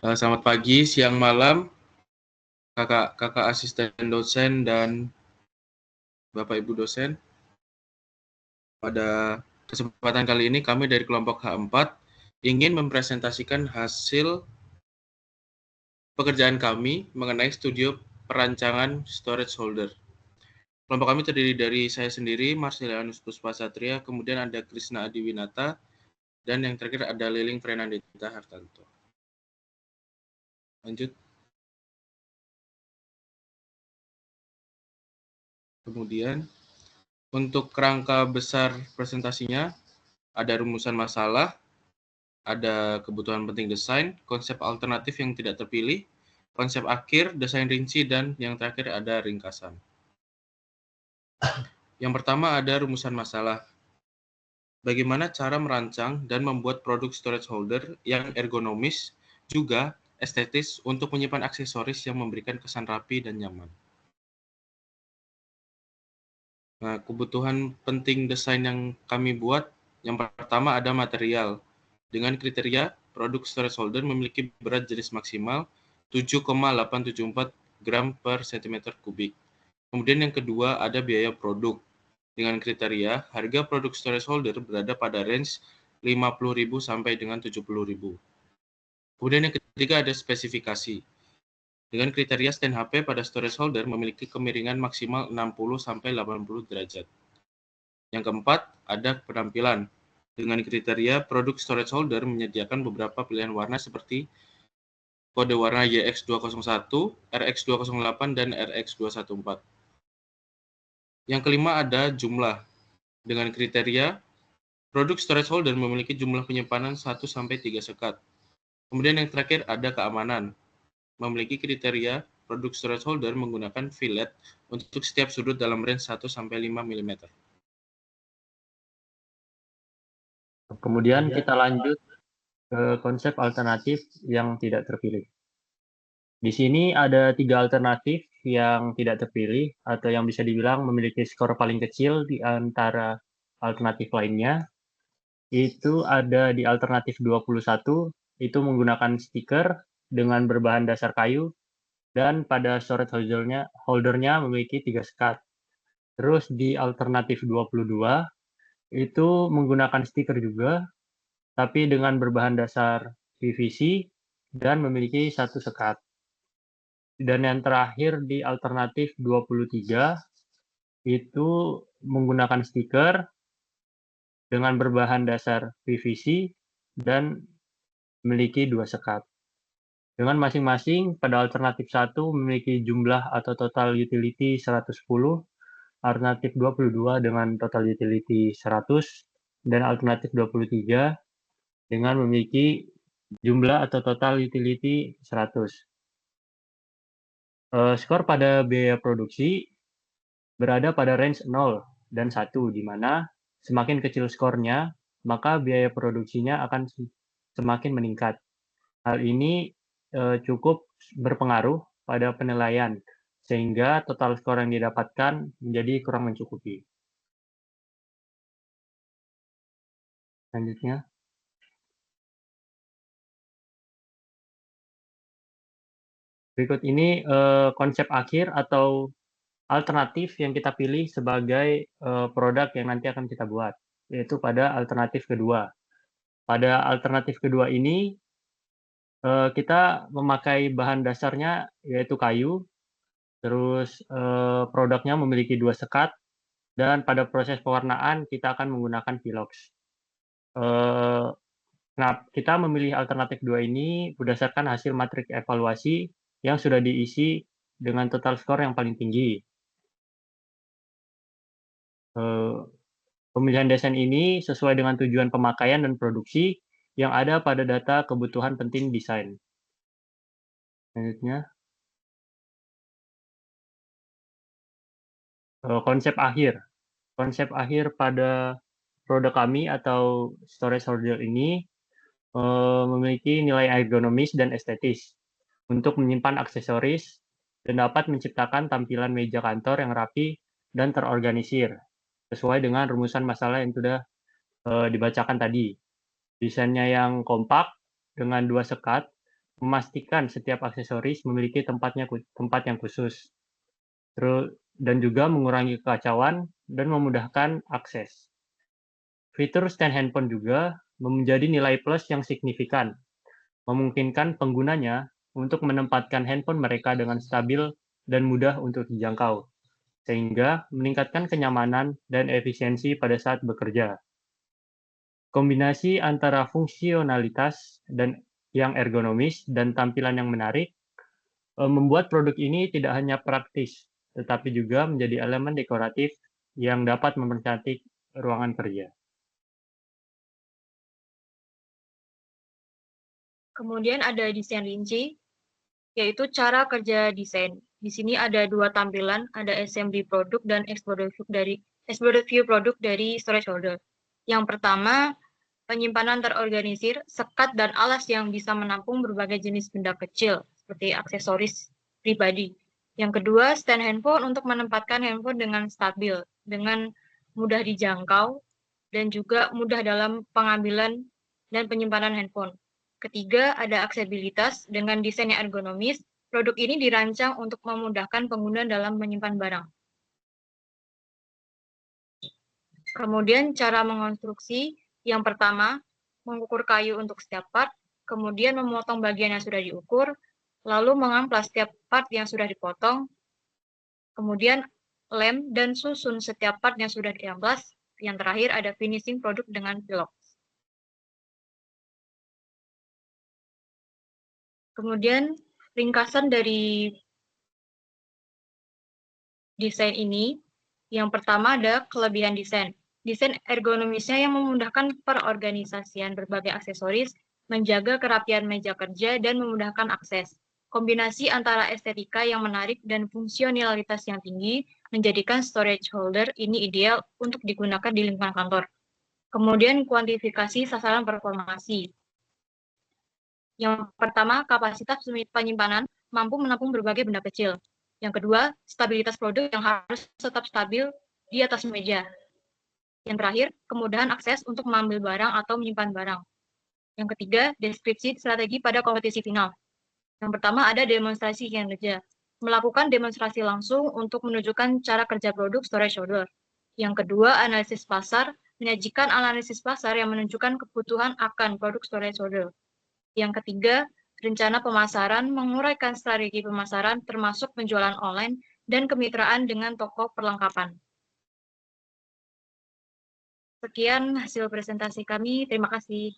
Selamat pagi, siang, malam, kakak asisten dosen dan bapak ibu dosen. Pada kesempatan kali ini kami dari kelompok H4 ingin mempresentasikan hasil pekerjaan kami mengenai studio perancangan storage holder. Kelompok kami terdiri dari saya sendiri, Marsilianus Puspasatria, kemudian ada Krisna Adiwinata, dan yang terakhir ada Liling Frenandita Hartanto. Lanjut. Kemudian, untuk kerangka besar presentasinya, ada rumusan masalah, ada kebutuhan penting desain, konsep alternatif yang tidak terpilih, konsep akhir, desain rinci, dan yang terakhir ada ringkasan. Yang pertama ada rumusan masalah. Bagaimana cara merancang dan membuat produk storage holder yang ergonomis, juga estetis untuk menyimpan aksesoris yang memberikan kesan rapi dan nyaman. Nah, kebutuhan penting desain yang kami buat, yang pertama ada material. Dengan kriteria, produk storage holder memiliki berat jenis maksimal 7,874 gram per cm kubik. Kemudian yang kedua ada biaya produk. Dengan kriteria, harga produk storage holder berada pada range 50.000 sampai dengan 70.000. Kemudian yang ketiga ada spesifikasi. Dengan kriteria stand HP pada storage holder memiliki kemiringan maksimal 60 sampai 80 derajat. Yang keempat, ada penampilan. Dengan kriteria, produk storage holder menyediakan beberapa pilihan warna seperti kode warna YX201, RX208, dan RX214. Yang kelima ada jumlah. Dengan kriteria, produk storage holder memiliki jumlah penyimpanan 1-3 sekat. Kemudian yang terakhir ada keamanan. Memiliki kriteria, produk storage holder menggunakan fillet untuk setiap sudut dalam range 1-5 mm. Kemudian kita lanjut ke konsep alternatif yang tidak terpilih. Di sini ada 3 alternatif yang tidak terpilih atau yang bisa dibilang memiliki skor paling kecil di antara alternatif lainnya. Itu ada di alternatif 21, itu menggunakan stiker dengan berbahan dasar kayu dan pada storage holdernya memiliki 3 sekat. Terus di alternatif 22, itu menggunakan stiker juga, tapi dengan berbahan dasar PVC dan memiliki 1 sekat. Dan yang terakhir di alternatif 23, itu menggunakan stiker dengan berbahan dasar PVC dan memiliki 2 sekat. Dengan masing-masing pada alternatif 1 memiliki jumlah atau total utility 110, alternatif 22 dengan total utility 100, dan alternatif 23 dengan memiliki jumlah atau total utility 100. Skor pada biaya produksi berada pada range 0 dan 1, di mana semakin kecil skornya, maka biaya produksinya akan semakin meningkat. Hal ini cukup berpengaruh pada penilaian, sehingga total skor yang didapatkan menjadi kurang mencukupi. Selanjutnya. Berikut ini konsep akhir atau alternatif yang kita pilih sebagai produk yang nanti akan kita buat, yaitu pada alternatif kedua. Pada alternatif kedua ini, kita memakai bahan dasarnya yaitu kayu, terus produknya memiliki 2 sekat, dan pada proses pewarnaan kita akan menggunakan Pilox. Nah, kita memilih alternatif 2 ini berdasarkan hasil matrik evaluasi yang sudah diisi dengan total skor yang paling tinggi. Pemilihan desain ini sesuai dengan tujuan pemakaian dan produksi yang ada pada data kebutuhan penting desain. Selanjutnya. Konsep akhir. Konsep akhir pada produk kami atau storage holder ini memiliki nilai ergonomis dan estetis untuk menyimpan aksesoris dan dapat menciptakan tampilan meja kantor yang rapi dan terorganisir sesuai dengan rumusan masalah yang sudah dibacakan tadi. Desainnya yang kompak dengan 2 sekat memastikan setiap aksesoris memiliki tempat yang khusus, dan juga mengurangi kekacauan dan memudahkan akses. Fitur stand handphone juga menjadi nilai plus yang signifikan, memungkinkan penggunanya untuk menempatkan handphone mereka dengan stabil dan mudah untuk dijangkau, sehingga meningkatkan kenyamanan dan efisiensi pada saat bekerja. Kombinasi antara fungsionalitas yang ergonomis dan tampilan yang menarik membuat produk ini tidak hanya praktis, tetapi juga menjadi elemen dekoratif yang dapat mempercantik ruangan kerja. Kemudian ada desain rinci, yaitu cara kerja desain. Di sini ada dua tampilan, ada assembly produk dan exploded view produk dari storage holder. Yang pertama, penyimpanan terorganisir, sekat dan alas yang bisa menampung berbagai jenis benda kecil, seperti aksesoris pribadi. Yang kedua, stand handphone untuk menempatkan handphone dengan stabil, dengan mudah dijangkau, dan juga mudah dalam pengambilan dan penyimpanan handphone. Ketiga, ada aksesibilitas dengan desain yang ergonomis. Produk ini dirancang untuk memudahkan pengguna dalam menyimpan barang. Kemudian cara mengonstruksi, yang pertama, mengukur kayu untuk setiap part, kemudian memotong bagian yang sudah diukur, lalu mengamplas setiap part yang sudah dipotong, kemudian lem dan susun setiap part yang sudah diamplas, yang terakhir ada finishing produk dengan pilok. Kemudian ringkasan dari desain ini, yang pertama ada kelebihan desain. Desain ergonomisnya yang memudahkan perorganisasian berbagai aksesoris, menjaga kerapian meja kerja, dan memudahkan akses. Kombinasi antara estetika yang menarik dan fungsionalitas yang tinggi menjadikan storage holder ini ideal untuk digunakan di lingkungan kantor. Kemudian kuantifikasi sasaran performasi. Yang pertama, kapasitas penyimpanan mampu menampung berbagai benda kecil. Yang kedua, stabilitas produk yang harus tetap stabil di atas meja. Yang terakhir, kemudahan akses untuk mengambil barang atau menyimpan barang. Yang ketiga, deskripsi strategi pada kompetisi final. Yang pertama, ada demonstrasi kinerja. Melakukan demonstrasi langsung untuk menunjukkan cara kerja produk storage holder. Yang kedua, analisis pasar. Menyajikan analisis pasar yang menunjukkan kebutuhan akan produk storage holder. Yang ketiga, rencana pemasaran, menguraikan strategi pemasaran termasuk penjualan online dan kemitraan dengan toko perlengkapan. Sekian hasil presentasi kami, terima kasih.